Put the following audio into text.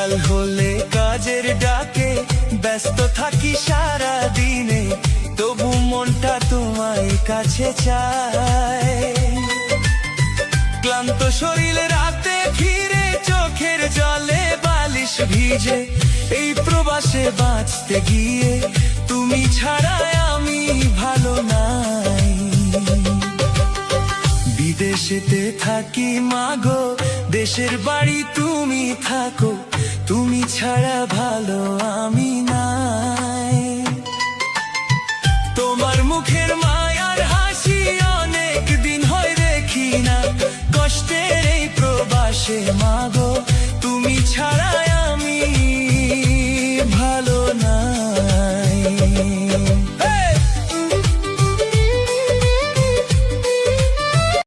সকাল হলে কাজের ডাকে ব্যস্ত থাকি সারা দিনে, তবু মনটা তোমায় কাছে চায়। ক্লান্ত শরীরে রাতে ফিরে চোখের জলে বালিশ ভিজে, এই প্রবাসে বাঁচতে গিয়ে তুমি ছাড়া আমি ভালো নাই। বিদেশেতে থাকি মাগো, দেশের বাড়ি তুমি থাকো, তুমি ছাড়া ভালো আমি নাই। তোমার মুখের মায়ার হাসি